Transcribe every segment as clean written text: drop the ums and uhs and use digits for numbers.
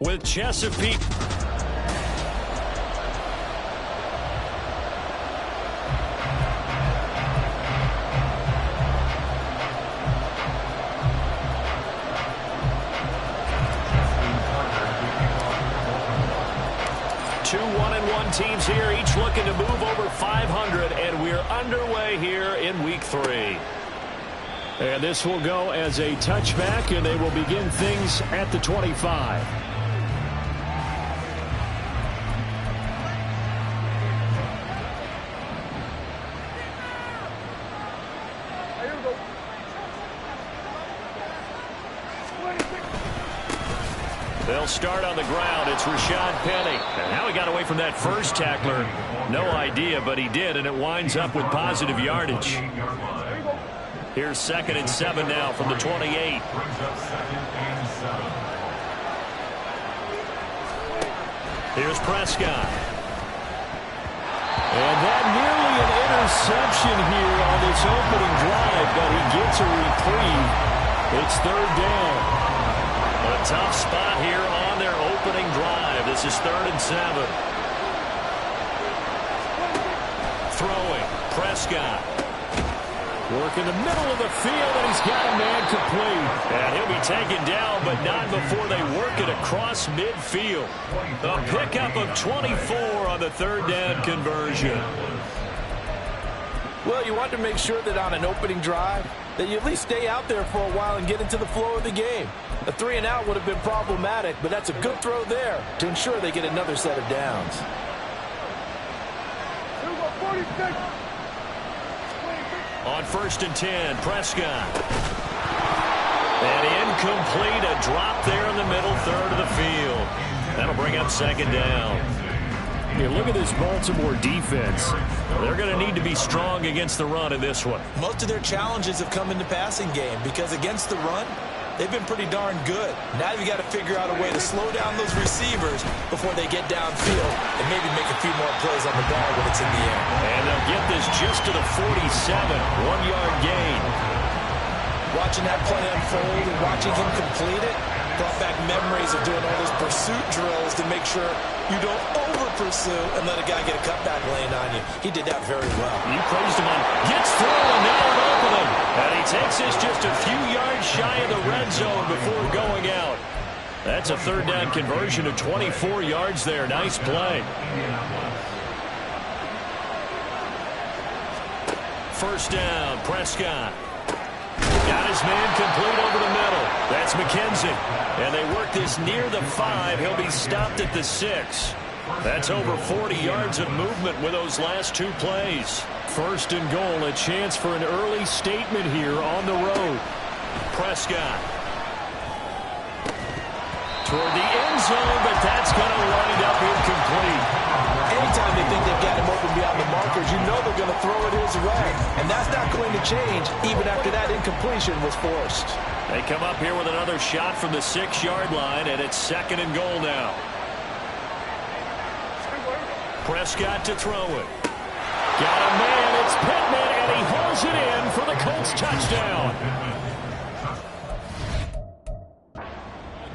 with Chesapeake. Two 1-1 teams here, each looking to move over 500, and we're underway here in week 3. And this will go as a touchback, and they will begin things at the 25. They'll start on the ground. It's Rashad Penny. And now he got away from that first tackler. No idea, but he did, and it winds up with positive yardage. Here's 2nd and 7 now from the 28. Here's Prescott. And that nearly an interception here on this opening drive, but he gets a reprieve. It's 3rd down. A tough spot here on their opening drive. This is 3rd and 7. Throwing, Prescott. Work in the middle of the field, and he's got a man complete. And he'll be taken down, but not before they work it across midfield. A pickup of 24 on the 3rd down conversion. Well, you want to make sure that on an opening drive that you at least stay out there for a while and get into the flow of the game. A 3-and-out would have been problematic, but that's a good throw there to ensure they get another set of downs. On 1st and 10, Prescott. And incomplete, a drop there in the middle 3rd of the field. That'll bring up 2nd down. Here, look at this Baltimore defense. They're going to need to be strong against the run in this one. Most of their challenges have come in the passing game because against the run, they've been pretty darn good. Now you've got to figure out a way to slow down those receivers before they get downfield and maybe make a few more plays on the ball when it's in the air. And they'll get this just to the 47, 1-yard gain. Watching that play unfold and watching him complete it brought back memories of doing all those pursuit drills to make sure you don't over-pursue and let a guy get a cutback lane on you. He did that very well. You praised him on, gets through, and now an opening. And he takes this just a few yards shy of the red zone before going out. That's a 3rd down conversion of 24 yards there. Nice play. 1st down, Prescott. Got his man complete over the middle. That's McKenzie. And they work this near the 5. He'll be stopped at the 6. That's over 40 yards of movement with those last 2 plays. 1st and goal, a chance for an early statement here on the road. Prescott. Toward the end zone, but that's going to wind up incomplete. Anytime they think they've got him open beyond the markers, you know they're going to throw it his way. And that's not going to change even after that incompletion was forced. They come up here with another shot from the 6-yard line, and it's 2nd and goal now. Prescott to throw it. Got a man, it's Pittman, and he hauls it in for the Colts touchdown.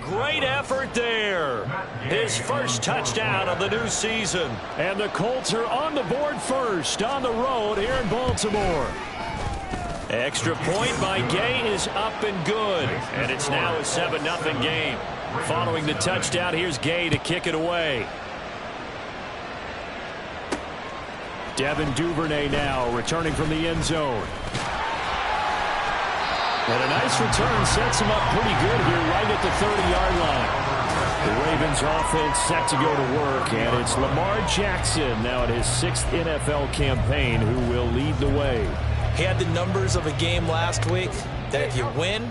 Great effort there. His first touchdown of the new season. And the Colts are on the board first on the road here in Baltimore. Extra point by Gay is up and good. And it's now a 7-0 game. Following the touchdown, here's Gay to kick it away. Devin Duvernay now returning from the end zone. And a nice return sets him up pretty good here right at the 30-yard line. The Ravens offense set to go to work, and it's Lamar Jackson now at his 6th NFL campaign who will lead the way. He had the numbers of a game last week that if you win,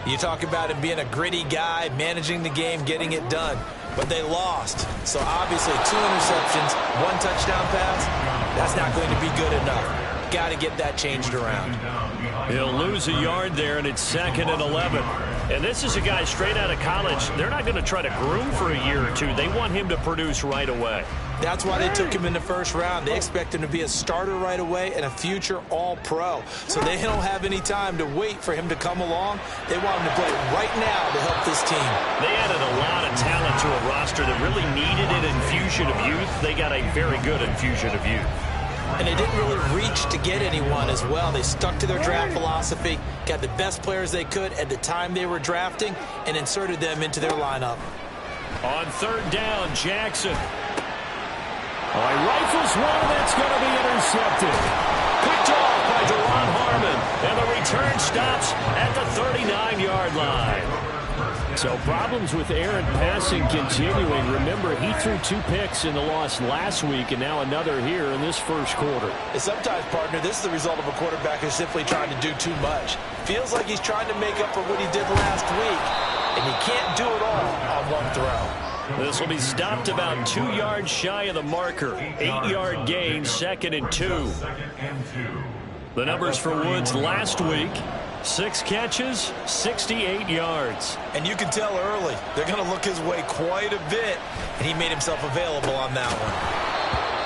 you talk about him being a gritty guy, managing the game, getting it done. But they lost. So obviously 2 interceptions, 1 touchdown pass, that's not going to be good enough. got to get that changed around. He'll lose a yard there, and it's 2nd and 11. And this is a guy straight out of college. They're not going to try to groom for a year or two. They want him to produce right away. That's why they took him in the first round. They expect him to be a starter right away and a future all-pro. So they don't have any time to wait for him to come along. They want him to play right now to help this team. They added a lot of talent to a roster that really needed an infusion of youth. They got a very good infusion of youth. And they didn't really reach to get anyone as well. They stuck to their draft philosophy, got the best players they could at the time they were drafting, and inserted them into their lineup. On 3rd down, Jackson. Oh, he rifles one that's going to be intercepted. Picked off by Deron Harmon, and the return stops at the 39-yard line. So problems with Aaron passing continuing. Remember, he threw 2 picks in the loss last week, and now another here in this first quarter. And sometimes, partner, this is the result of a quarterback who's simply trying to do too much. Feels like he's trying to make up for what he did last week, and he can't do it all on one throw. This will be stopped about 2 yards shy of the marker. 8-yard gain, 2nd and 2. The numbers for Woods last week: 6 catches, 68 yards. And you can tell early they're going to look his way quite a bit, and he made himself available on that one.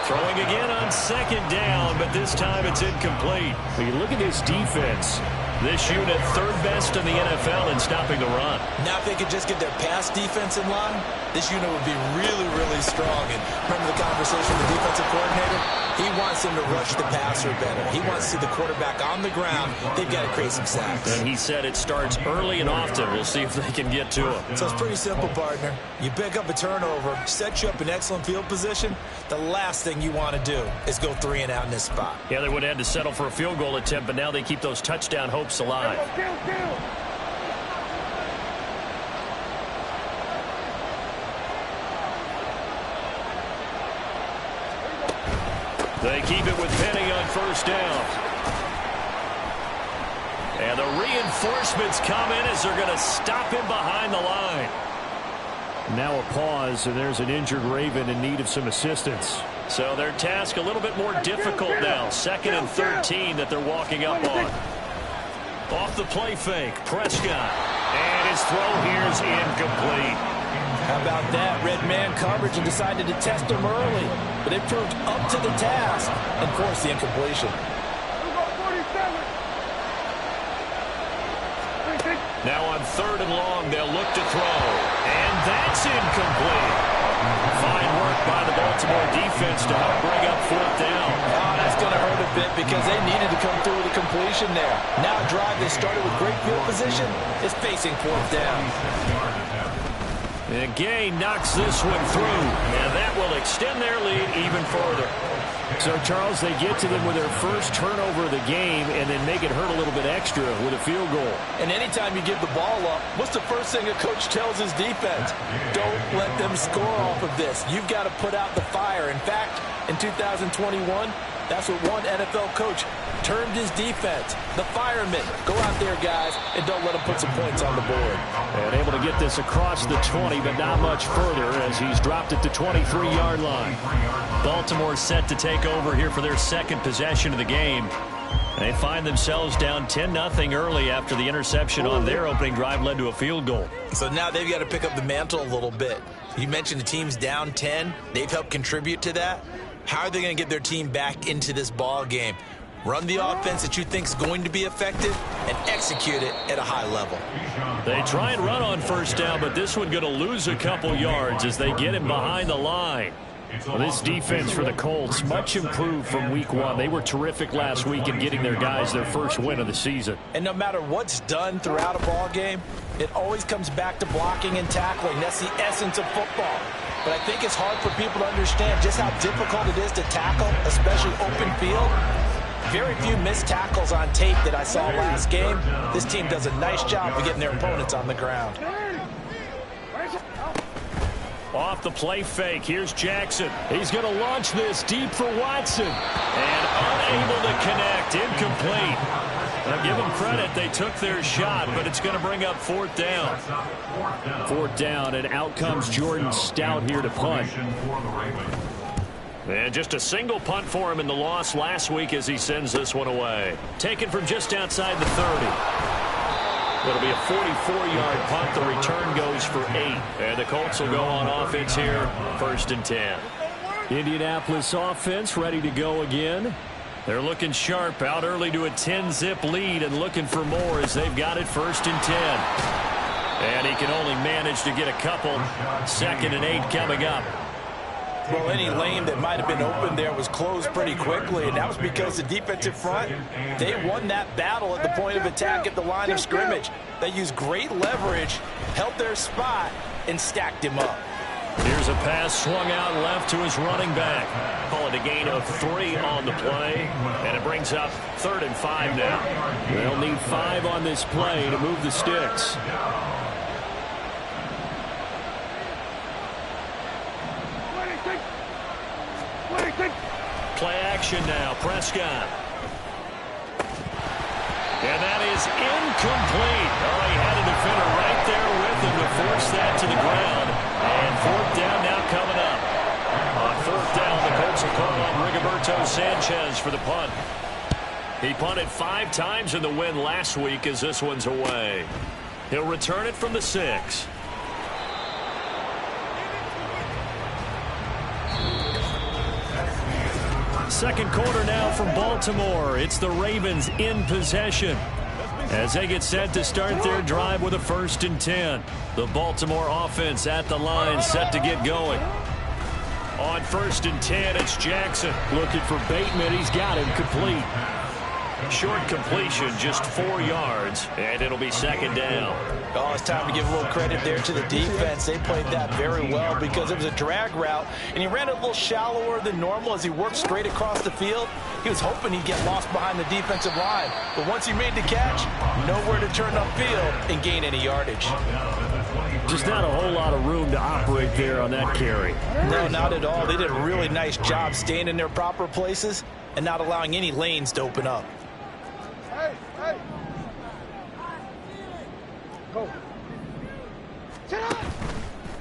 Throwing again on 2nd down, but this time it's incomplete. When you look at this defense, this unit 3rd best in the NFL in stopping the run. Now if they could just get their pass defense in line, this unit would be really, really strong. And remember the conversation with the defensive coordinator? He wants them to rush the passer better. He wants to see the quarterback on the ground. They've got to create some sacks. And he said it starts early and often. We'll see if they can get to him. So it's pretty simple, partner. You pick up a turnover, set you up in excellent field position. The last thing you want to do is go 3 and out in this spot. Yeah, they would have had to settle for a field goal attempt, but now they keep those touchdown hopes alive. They keep it with Penny on 1st down. And the reinforcements come in as they're going to stop him behind the line. Now a pause, and there's an injured Raven in need of some assistance. So their task a little bit more difficult now. 2nd and 13 that they're walking up on. Off the play fake, Prescott. And his throw here is incomplete. How about that? Red man coverage and decided to test him early. But it proved up to the task and forced the incompletion. Now on 3rd and long, they'll look to throw. And that's incomplete. Fine work by the Baltimore defense to help bring up 4th down. Oh, that's going to hurt a bit because they needed to come through with a completion there. Now a drive that started with great field position is facing 4th down. And Gay knocks this one through, and that will extend their lead even further. So, Charles, they get to them with their first turnover of the game and then make it hurt a little bit extra with a field goal. And anytime you give the ball up, what's the first thing a coach tells his defense? Don't let them score off of this. You've got to put out the fire. In fact, in 2021, that's what one NFL coach termed his defense. The firemen. Go out there, guys, and don't let them put some points on the board. And able to get this across the 20, but not much further as he's dropped at the 23-yard line. Baltimore set to take over here for their 2nd possession of the game. They find themselves down 10-0 early after the interception on their opening drive led to a field goal. So now they've got to pick up the mantle a little bit. You mentioned the team's down 10. They've helped contribute to that. How are they going to get their team back into this ball game? Run the offense that you think is going to be effective and execute it at a high level. They try and run on 1st down, but this one going to lose a couple yards as they get him behind the line. Well, this defense for the Colts, much improved from week 1. They were terrific last week in getting their guys their first win of the season. And no matter what's done throughout a ball game, it always comes back to blocking and tackling. That's the essence of football. But I think it's hard for people to understand just how difficult it is to tackle, especially open field. Very few missed tackles on tape that I saw last game. This team does a nice job of getting their opponents on the ground. Off the play fake, here's Jackson. He's going to launch this deep for Watson. And unable to connect, incomplete. Now give them credit, they took their shot, but it's going to bring up 4th down. 4th down, and out comes Jordan Stout here to punt. And just a single punt for him in the loss last week as he sends this one away. Taken from just outside the 30. It'll be a 44-yard punt. The return goes for 8. And the Colts will go on offense here, 1st and 10. Indianapolis offense ready to go again. They're looking sharp, out early to a 10-zip lead and looking for more as they've got it 1st and 10. And he can only manage to get a couple. 2nd and 8 coming up. Well, any lane that might have been open there was closed pretty quickly, and that was because the defensive front, they won that battle at the point of attack at the line of scrimmage. They used great leverage, held their spot, and stacked him up. Here's a pass swung out left to his running back. Call it a gain of 3 on the play, and it brings up 3rd and 5 now. They'll need 5 on this play to move the sticks. Play action now, Prescott. And that is incomplete. Oh, he had a defender right there with him to force that to the ground. And 4th down now coming up. On 4th down, the Colts will call on Rigoberto Sanchez for the punt. He punted 5 times in the win last week as this one's away. He'll return it from the 6. Second quarter now from Baltimore. It's the Ravens in possession as they get set to start their drive with a 1st and 10. The Baltimore offense at the line, set to get going. On 1st and 10, it's Jackson looking for Bateman. He's got him complete. Short completion, just 4 yards, and it'll be 2nd down. Oh, it's time to give a little credit there to the defense. They played that very well because it was a drag route, and he ran a little shallower than normal as he worked straight across the field. He was hoping he'd get lost behind the defensive line, but once he made the catch, nowhere to turn upfield and gain any yardage. Just not a whole lot of room to operate there on that carry. No, not at all. They did a really nice job staying in their proper places and not allowing any lanes to open up.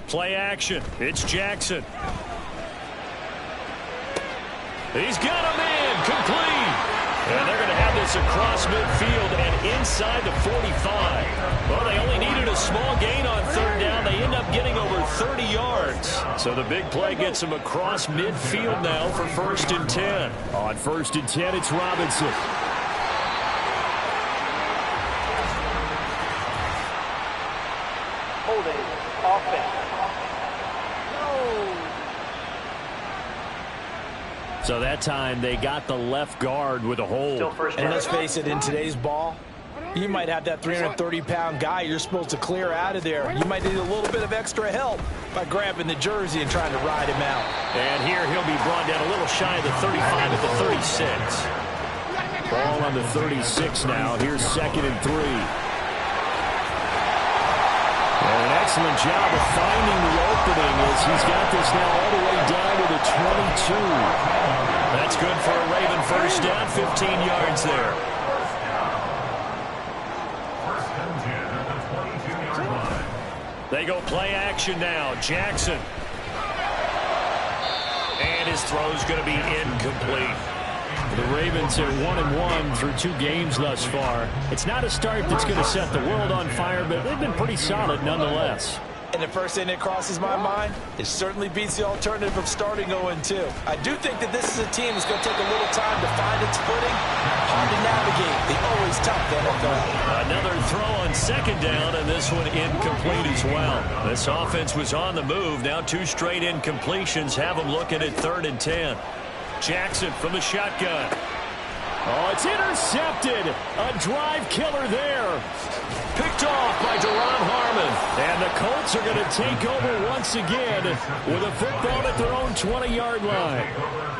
Play action. It's Jackson. He's got him in. Complete. And they're going to have this across midfield and inside the 45. Well, they only needed a small gain on 3rd down. They end up getting over 30 yards. So the big play gets them across midfield now for 1st and 10. On 1st and 10, it's Robinson. Holding offense. So that time they got the left guard with a hold. And let's face it, in today's ball, you might have that 330-pound guy you're supposed to clear out of there. You might need a little bit of extra help by grabbing the jersey and trying to ride him out. And here he'll be brought down a little shy of the 35 at the 36. Ball on the 36 now. Here's 2nd and 3. An excellent job of finding the opening as he's got this now all the way down to the 22. That's good for a Raven 1st down, 15 yards there. They go play action now. Jackson. And his throw's going to be incomplete. The Ravens are 1-1 through 2 games thus far. It's not a start that's going to set the world on fire, but they've been pretty solid nonetheless. And the first thing that crosses my mind, it certainly beats the alternative of starting 0-2. I do think that this is a team that's going to take a little time to find its footing. Hard to navigate the always tough NFL. Another throw on 2nd down, and this one incomplete as well. This offense was on the move. Now 2 straight incompletions have them looking at 3rd and 10. Jackson from the shotgun. Oh, it's intercepted. A drive killer there. Picked off by Deron Harmon. And the Colts are going to take over once again with a football at their own 20-yard line.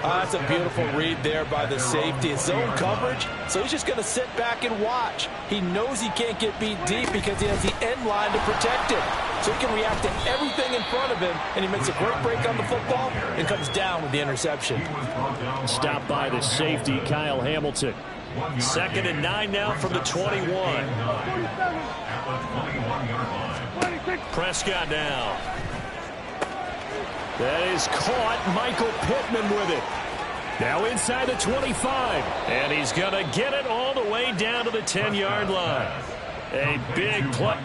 That's a beautiful read there by the safety. It's zone coverage, so he's just going to sit back and watch. He knows he can't get beat deep because he has the end line to protect it. So he can react to everything in front of him, and he makes a great break on the football and comes down with the interception. Stopped by the safety, Kyle Hamilton. 2nd and 9 now from the 21. Prescott now. That is caught. Michael Pittman with it. Now inside the 25. And he's going to get it all the way down to the 10-yard line. A big play.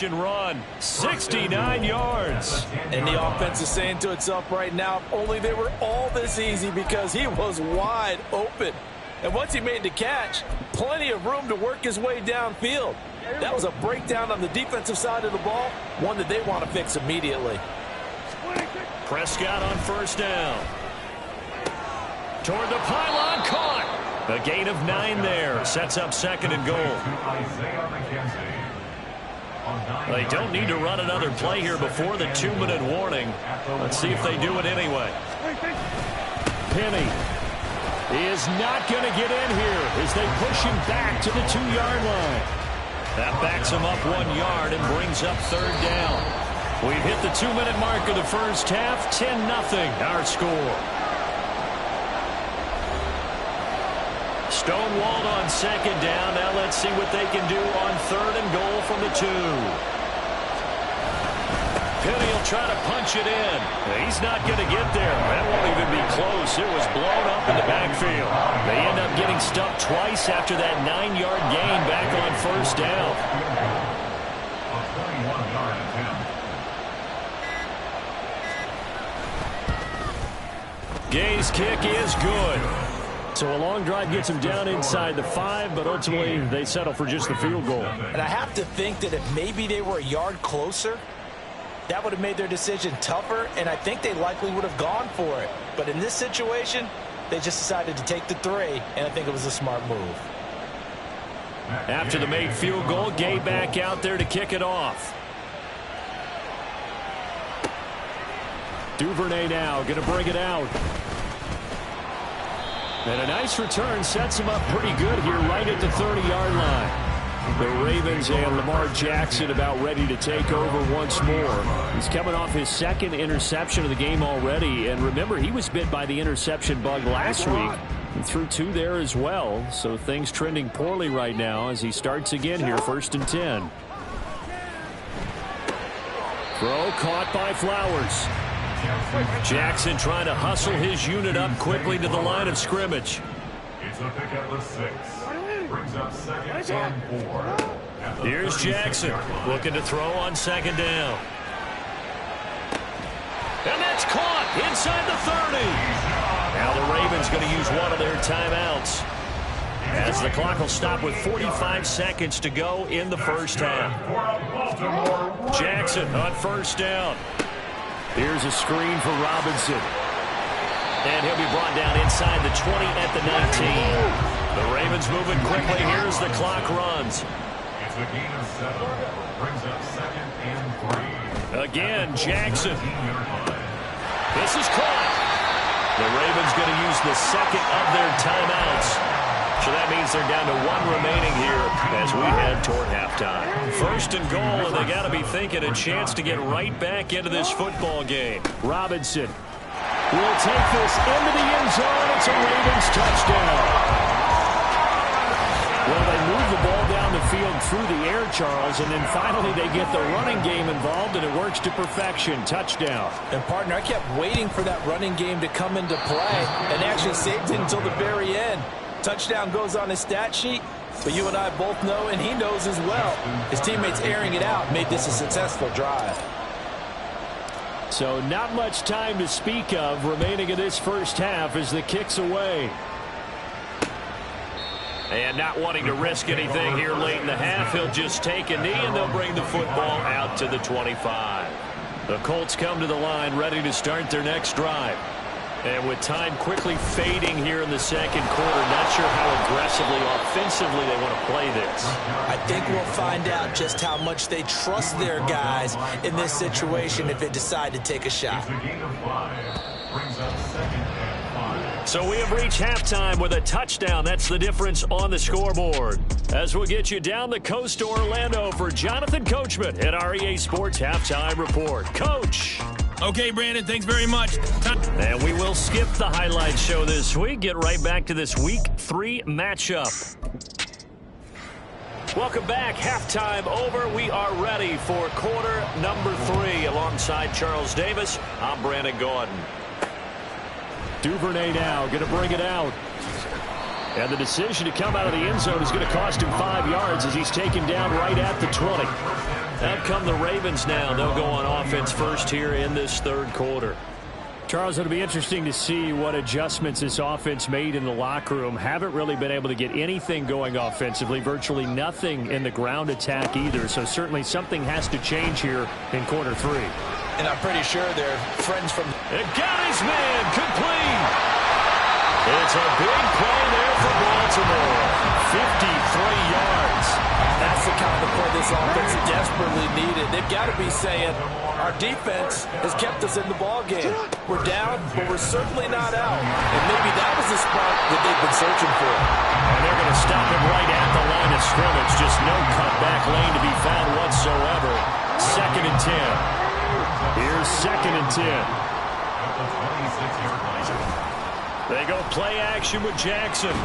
And run 69 yards, and the offense is saying to itself right now, if only they were all this easy, because he was wide open, and once he made the catch, plenty of room to work his way downfield. That was a breakdown on the defensive side of the ball, one that they want to fix immediately. Prescott on first down, toward the pylon, caught. A gain of 9 there, sets up second and goal. They don't need to run another play here before the 2-minute warning. Let's see if they do it anyway. Penny is not going to get in here as they push him back to the 2-yard line. That backs him up 1 yard and brings up third down. We've hit the 2-minute mark of the first half. 10-0 our score. Stonewalled on second down. Now let's see what they can do on third and goal from the 2. Penny will try to punch it in. He's not going to get there. That won't even be close. It was blown up in the backfield. They end up getting stuffed twice after that 9-yard gain back on first down. Gay's kick is good. So a long drive gets them down inside the 5, but ultimately they settle for just the field goal. And I have to think that if maybe they were a yard closer, that would have made their decision tougher, and I think they likely would have gone for it. But in this situation, they just decided to take the 3, and I think it was a smart move. After the made field goal, Gay back out there to kick it off. Duvernay now going to bring it out. And a nice return sets him up pretty good here right at the 30-yard line. The Ravens and Lamar Jackson about ready to take over once more. He's coming off his second interception of the game already. And remember, he was bit by the interception bug last week. And threw 2 there as well. So things trending poorly right now as he starts again here, 1st and 10. Throw caught by Flowers. Jackson trying to hustle his unit up quickly to the line of scrimmage. It's a pick at the 6. Brings up second and 4. Here's Jackson looking to throw on second down. And that's caught inside the 30. Now the Ravens going to use one of their timeouts, as the clock will stop with 45 seconds to go in the first half. Jackson on first down. Here's a screen for Robinson. And he'll be brought down inside the 20 at the 19. The Ravens moving quickly here as the clock runs. It's a gain of 7. Brings up second and 3. Again, Jackson. This is caught. The Ravens going to use the second of their timeouts. So that means they're down to 1 remaining here as we head toward halftime. 1st and goal, and they got to be thinking a chance to get right back into this football game. Robinson will take this into the end zone. It's a Ravens touchdown. Well, they move the ball down the field through the air, Charles, and then finally they get the running game involved, and it works to perfection. Touchdown. And, partner, I kept waiting for that running game to come into play and actually saved it until the very end. Touchdown goes on his stat sheet, but you and I both know, and he knows as well, his teammates airing it out made this a successful drive. So not much time to speak of remaining in this first half as the kick's away. And not wanting to risk anything here late in the half, he'll just take a knee, and they'll bring the football out to the 25. The Colts come to the line ready to start their next drive. And with time quickly fading here in the second quarter, not sure how aggressively, offensively they want to play this. I think we'll find out just how much they trust their guys in this situation if they decide to take a shot. So we have reached halftime with a touchdown. That's the difference on the scoreboard. As we'll get you down the coast to Orlando for Jonathan Coachman at our EA Sports Halftime Report. Coach. Okay, Brandon, thanks very much. And we will skip the highlight show this week. Get right back to this Week 3 matchup. Welcome back. Halftime over. We are ready for quarter number 3. Alongside Charles Davis, I'm Brandon Gordon. Duvernay now going to bring it out. And the decision to come out of the end zone is going to cost him 5 yards as he's taken down right at the 20. Out come the Ravens now. They'll go on offense first here in this third quarter. Charles, it'll be interesting to see what adjustments this offense made in the locker room. Haven't really been able to get anything going offensively. Virtually nothing in the ground attack either. So certainly something has to change here in quarter 3. And I'm pretty sure they're friends from... It got his man complete. It's a big play there for Baltimore. 53 yards. That's the kind of play this offense desperately needed. They've got to be saying, our defense has kept us in the ballgame. We're down, but we're certainly not out. And maybe that was the spot that they've been searching for. And they're going to stop him right at the line of scrimmage. Just no cutback lane to be found whatsoever. 2nd and 10. Here's 2nd and 10. They go play action with Jackson.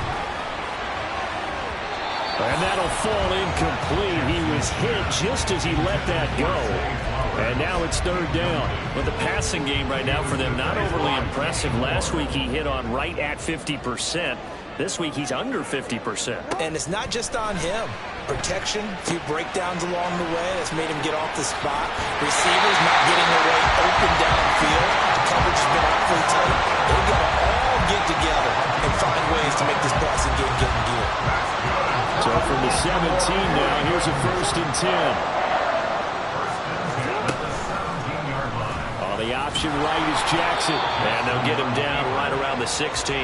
And that'll fall incomplete. He was hit just as he let that go. And now it's 3rd down. But the passing game right now for them, not overly impressive. Last week he hit on right at 50%. This week he's under 50%. And it's not just on him. Protection, a few breakdowns along the way. That's made him get off the spot. Receivers not getting away open downfield. The coverage has been awfully tight. They've got to all get together and find ways to make this passing game get in gear. So from the 17 now, here's a 1st and 10. The option right is Jackson. And they'll get him down right around the 16.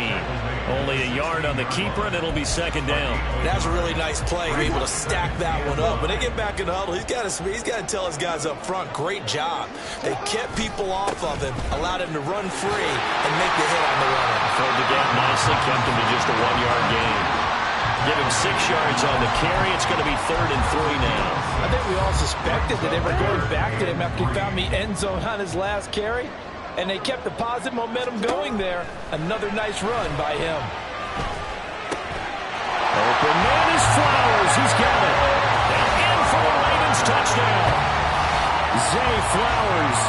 Only a yard on the keeper, and it'll be 2nd down. That's a really nice play. Be able to stack that one up. When they get back in the huddle, he's got to tell his guys up front, great job. They kept people off of him, allowed him to run free, and make the hit on the runner. Filled the gap nicely, kept him to just a 1-yard gain. Give him 6 yards on the carry. It's going to be 3rd and 3 now. I think we all suspected that they were going back to him after he found the end zone on his last carry, and they kept the positive momentum going there. Another nice run by him. Open man is Flowers. He's got it. And in for a Ravens touchdown. Zay Flowers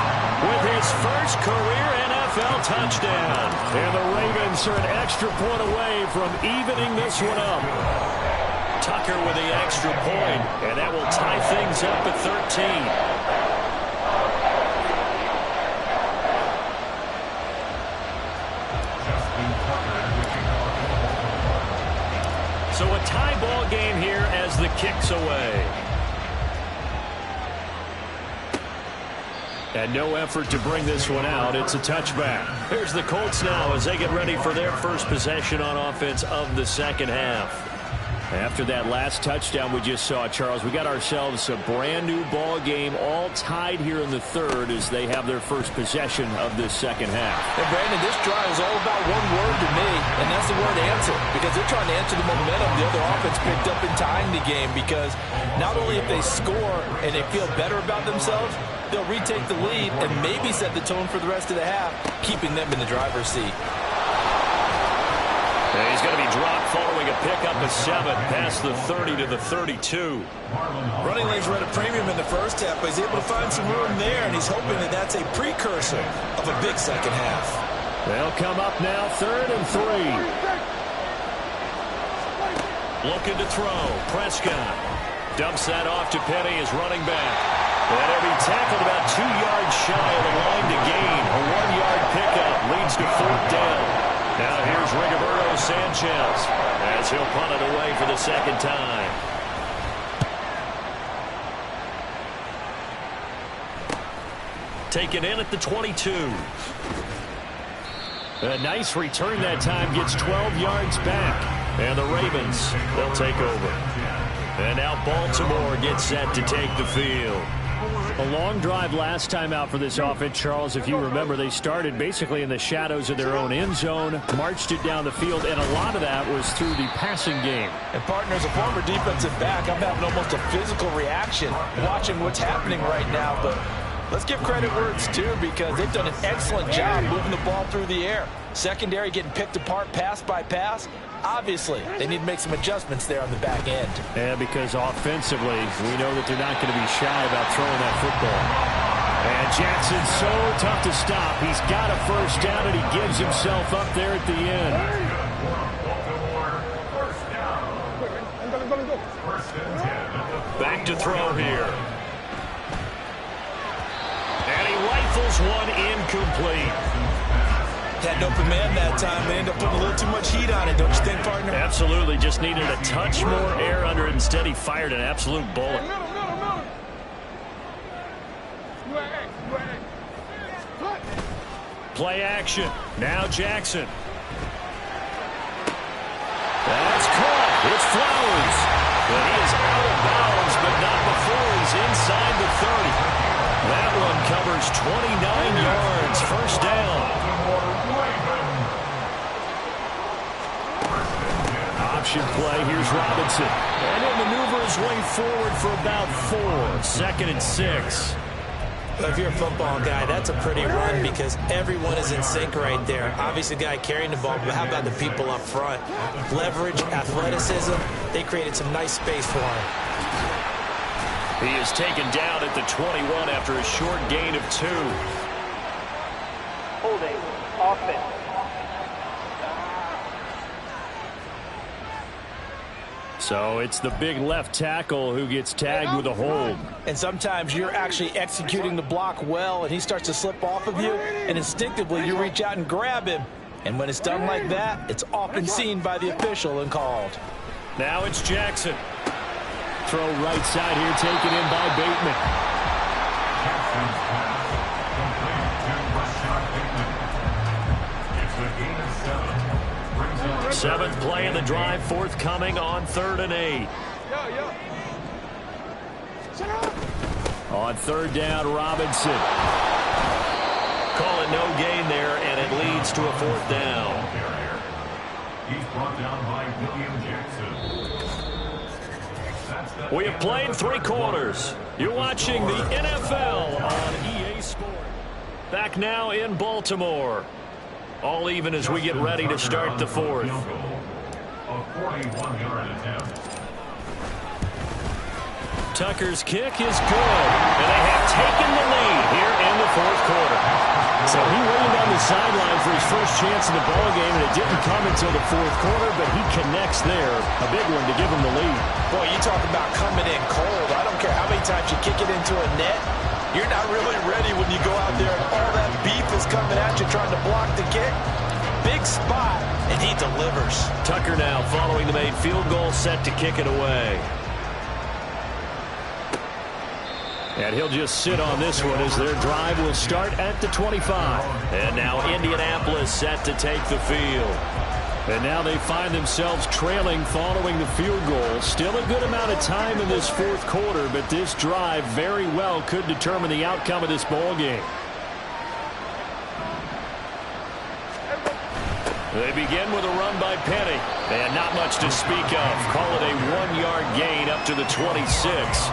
with his first career NFL touchdown. And the Ravens are an extra point away from evening this one up. Tucker with the extra point, and that will tie things up at 13. So a tie ball game here as the kick's away. And no effort to bring this one out. It's a touchback. Here's the Colts now as they get ready for their first possession on offense of the second half. After that last touchdown we just saw, Charles, we got ourselves a brand new ball game, all tied here in the third as they have their first possession of this second half. And Brandon, this drive is all about one word to me, and that's the word answer, because they're trying to answer the momentum the other offense picked up in tying the game, because not only if they score and they feel better about themselves, they'll retake the lead and maybe set the tone for the rest of the half, keeping them in the driver's seat. And he's going to be dropped following a pickup of 7 past the 30 to the 32. Running lanes were at a premium in the first half, but he's able to find some room there, and he's hoping that that's a precursor of a big second half. They'll come up now 3rd and 3. Looking to throw. Prescott dumps that off to Penny, his running back. And he'll be tackled about 2 yards shy of the line to gain. A 1-yard pickup leads to 4th down. Now here's Rigoberto Sanchez as he'll punt it away for the second time. Taken in at the 22. A nice return that time, gets 12 yards back. And the Ravens, they'll take over. And now Baltimore gets set to take the field. A long drive last time out for this offense, Charles. If you remember, they started basically in the shadows of their own end zone, marched it down the field, and a lot of that was through the passing game. And, partner, as a former defensive back, I'm having almost a physical reaction watching what's happening right now. But let's give credit where it's due, because they've done an excellent job moving the ball through the air. Secondary getting picked apart pass by pass. Obviously, they need to make some adjustments there on the back end. Yeah, because offensively, we know that they're not going to be shy about throwing that football. And Jackson's so tough to stop. He's got a first down, and he gives himself up there at the end. Back to throw here. And he rifles one incomplete. Had an open man that time. They ended up putting a little too much heat on it, don't you think, partner? Absolutely. Just needed a touch more air under it. Instead, he fired an absolute bullet. Play action. Now Jackson. That's caught. It's Flowers. But he is out of bounds, but not before he's inside the 30. That one covers 29 yards. First down. Option play. Here's Robinson. And he'll maneuver his way forward for about 4. 2nd and 6. Well, if you're a football guy, that's a pretty run because everyone is in sync right there. Obviously, the guy carrying the ball, but how about the people up front? Leverage, athleticism, they created some nice space for him. He is taken down at the 21 after a short gain of 2. Holding, offense. So it's the big left tackle who gets tagged with a hold. And sometimes you're actually executing the block well, and he starts to slip off of you, and instinctively you reach out and grab him. And when it's done like that, it's often seen by the official and called. Now it's Jackson. Throw right side here, taken in by Bateman. 7th play of the drive, forthcoming on 3rd and 8. On 3rd down, Robinson. Call it no gain there, and it leads to a 4th down. He's brought down by William Jackson. We have played 3 quarters. You're watching the NFL on EA Sports. Back now in Baltimore. All even as we get ready to start the 4th. A 41-yard attempt. Tucker's kick is good, and they have taken the lead here in the 4th quarter. So he waited on the sideline for his first chance in the ballgame, and it didn't come until the 4th quarter, but he connects there. A big one to give him the lead. Boy, you talk about coming in cold. I don't care how many times you kick it into a net. You're not really ready when you go out there and all that beef is coming at you trying to block the kick. Big spot, and he delivers. Tucker now following the made field goal, set to kick it away. And he'll just sit on this one as their drive will start at the 25. And now Indianapolis set to take the field. And now they find themselves trailing following the field goal. Still a good amount of time in this 4th quarter, but this drive very well could determine the outcome of this ball game. They begin with a run by Penny. And not much to speak of. Call it a 1-yard gain up to the 26.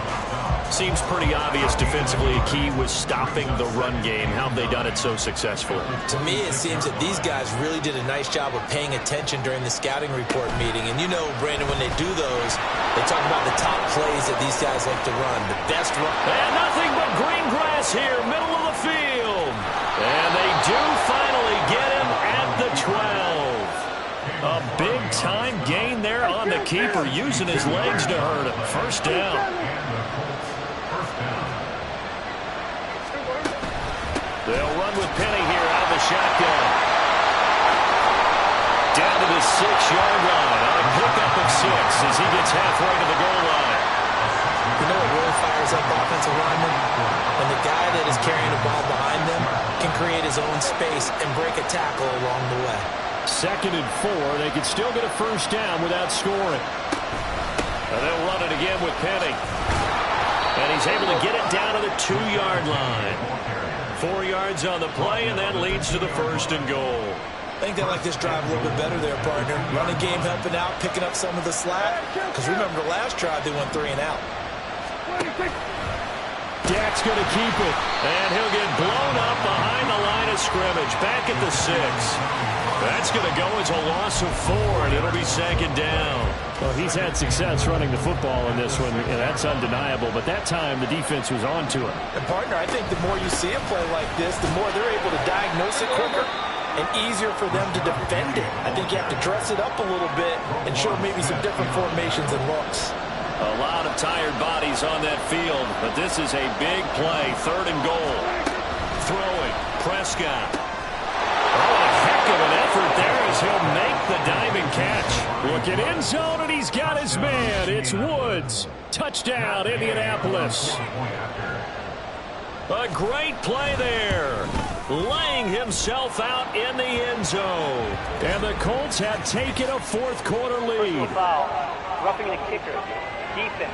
Seems pretty obvious defensively a key was stopping the run game. How have they done it so successfully? To me, it seems that these guys really did a nice job of paying attention during the scouting report meeting. And you know, Brandon, when they do those, they talk about the top plays that these guys like to run. The best run. And nothing but green grass here, middle of the field. And they do finally get him at the 12. A big-time gain there on the keeper, using his legs to hurt him. First down. They'll run with Penny here out of the shotgun. Down to the 6-yard line on a pickup of 6 as he gets halfway to the goal line. You know what really fires up offensive linemen? When the guy that is carrying the ball behind them can create his own space and break a tackle along the way. 2nd and 4. They can still get a first down without scoring. And they'll run it again with Penny. And he's able to get it down to the 2-yard line. 4 yards on the play, and that leads to the 1st and goal. I think they like this drive a little bit better there, partner. Running game helping out, picking up some of the slack. Because remember, the last drive, they went 3 and out. Dak's going to keep it, and he'll get blown up behind the line of scrimmage, back at the 6. That's going to go as a loss of 4, and it'll be 2nd down. Well, he's had success running the football in this one, and that's undeniable. But that time, the defense was on to him. And, partner, I think the more you see a play like this, the more they're able to diagnose it quicker and easier for them to defend it. I think you have to dress it up a little bit and show maybe some different formations and looks. A lot of tired bodies on that field, but this is a big play. 3rd and goal. Throwing. Prescott. Oh, a heck of an effort there as he'll make the diving catch. Looking end zone, and he's got his man. It's Woods. Touchdown, Indianapolis. A great play there. Laying himself out in the end zone. And the Colts have taken a 4th quarter lead. Foul. Roughing the kicker. Defense.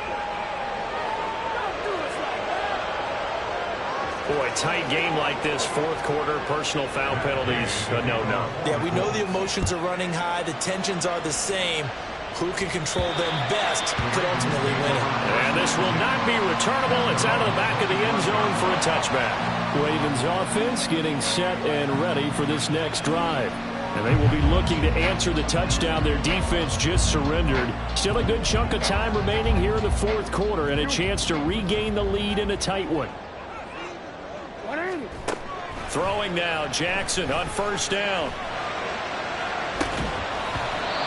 Boy, tight game like this, 4th quarter, personal foul penalties, no. Yeah, we know the emotions are running high. The tensions are the same. Who can control them best could ultimately win it. And this will not be returnable. It's out of the back of the end zone for a touchback. Ravens offense getting set and ready for this next drive. And they will be looking to answer the touchdown their defense just surrendered. Still a good chunk of time remaining here in the 4th quarter and a chance to regain the lead in a tight one. Throwing now, Jackson on 1st down.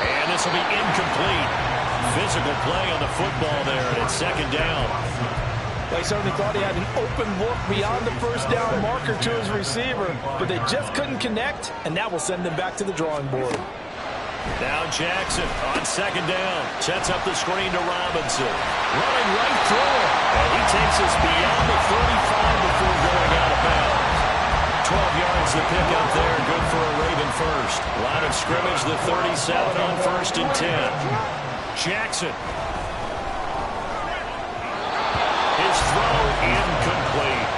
And this will be incomplete. Physical play on the football there, and it's 2nd down. They certainly thought he had an open look beyond the 1st down marker to his receiver, but they just couldn't connect, and that will send them back to the drawing board. Now Jackson on 2nd down. Sets up the screen to Robinson. Running right through it. And he takes us beyond the 35 before going out of bounds. 12 yards to pick up there. Good for a Raven first. Line of scrimmage, the 37 on 1st and 10. Jackson. His throw incomplete.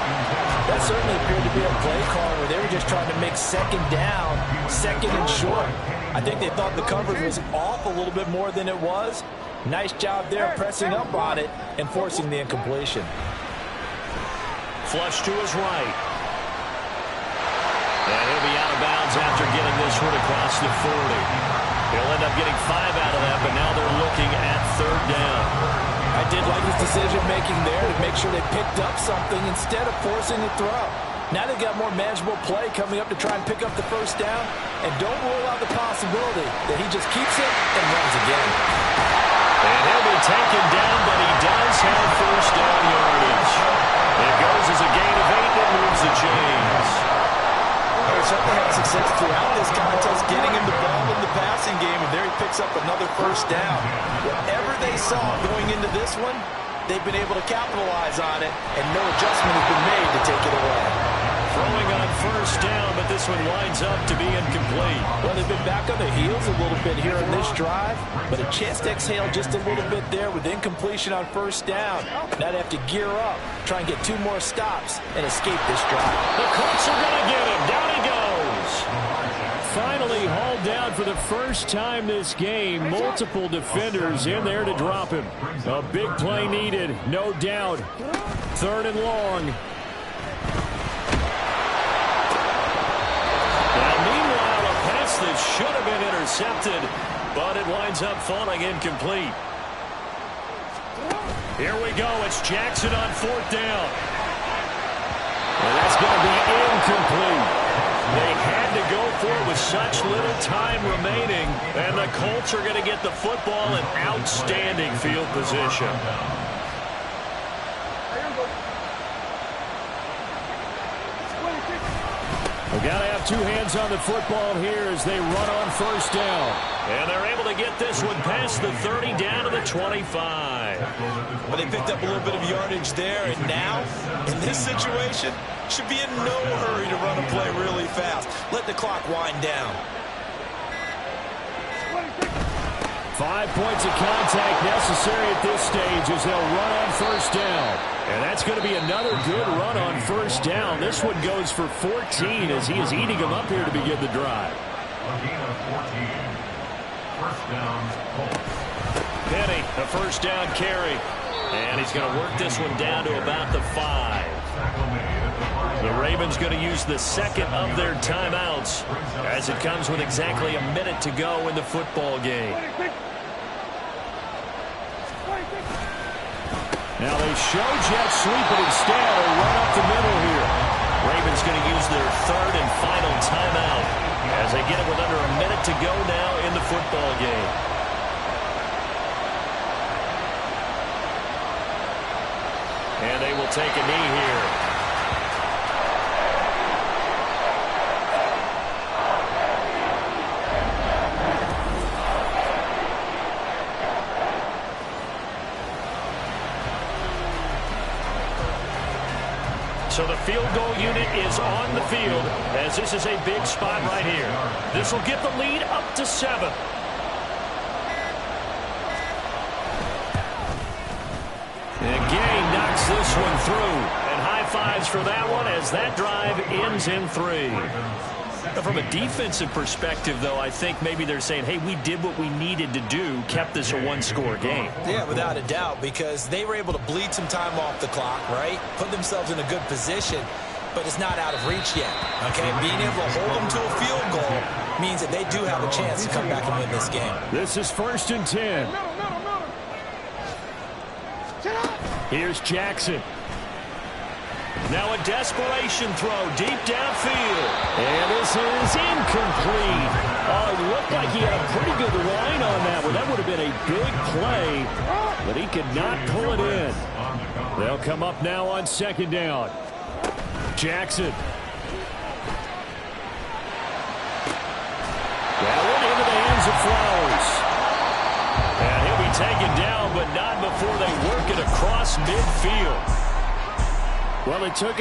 That certainly appeared to be a play call where they were just trying to make 2nd down, 2nd and short. I think they thought the coverage was off a little bit more than it was. Nice job there pressing up on it and forcing the incompletion. Flush to his right. And he'll be out of bounds after getting this one across the 40. He'll end up getting 5 out of that, but now they're looking at 3rd down. I did like his decision-making there to make sure they picked up something instead of forcing the throw. Now they've got more manageable play coming up to try and pick up the 1st down. And don't rule out the possibility that he just keeps it and runs again. And he'll be taken down, but he does have 1st down yardage. It goes as a gain of 8 that moves the chains. They certainly had success throughout this contest, getting him the ball in the passing game, and there he picks up another 1st down. Whatever they saw going into this one, they've been able to capitalize on it, and no adjustment has been made to take it away. Throwing on 1st down, but this one winds up to be incomplete. Well, they've been back on their heels a little bit here in this drive, but a chance to exhale just a little bit there with incompletion on 1st down. Now they have to gear up, try and get 2 more stops, and escape this drive. The Colts are going to get him. Down he goes. Finally hauled down for the first time this game. Multiple defenders in there to drop him. A big play needed, no doubt. 3rd and long. Now, meanwhile, a pass that should have been intercepted, but it winds up falling incomplete. Here we go. It's Jackson on 4th down. And that's going to be incomplete. They had to go for it with such little time remaining, and the Colts are going to get the football in outstanding field position. We've got to have 2 hands on the football here as they run on 1st down. And they're able to get this one past the 30 down to the 25. But they picked up a little bit of yardage there, and now, in this situation, should be in no hurry to run a play really fast. Let the clock wind down. 5 points of contact necessary at this stage as they'll run on first down. And that's going to be another good run on first down. This one goes for 14 as he is eating them up here to begin the drive. A gain of 14. First down, Colts. Penny, a first down carry. And he's going to work this one down to about the 5. The Ravens going to use the second of their timeouts as it comes with exactly a minute to go in the football game. Now they show jet sweep, but instead a run up the middle here. Ravens going to use their third and final timeout as they get it with under a minute to go now in the football game. And they will take a knee here. So the field goal unit is on the field as this is a big spot right here. This will get the lead up to 7. And Gay knocks this one through. And high fives for that one as that drive ends in 3. From a defensive perspective, though, I think maybe they're saying, hey, we did what we needed to do, kept this a one-score game. Yeah, without a doubt, because they were able to bleed some time off the clock, right? Put themselves in a good position, but it's not out of reach yet, okay? Being able to hold them to a field goal means that they do have a chance to come back and win this game. This is 1st and 10. Here's Jackson. Now a desperation throw deep downfield. And this is incomplete. Oh, it looked like he had a pretty good line on that one. That would have been a big play, but he could not pull it in. They'll come up now on 2nd down. Jackson. That one into the hands of Flowers. And he'll be taken down, but not before they work it across midfield. Well, it took us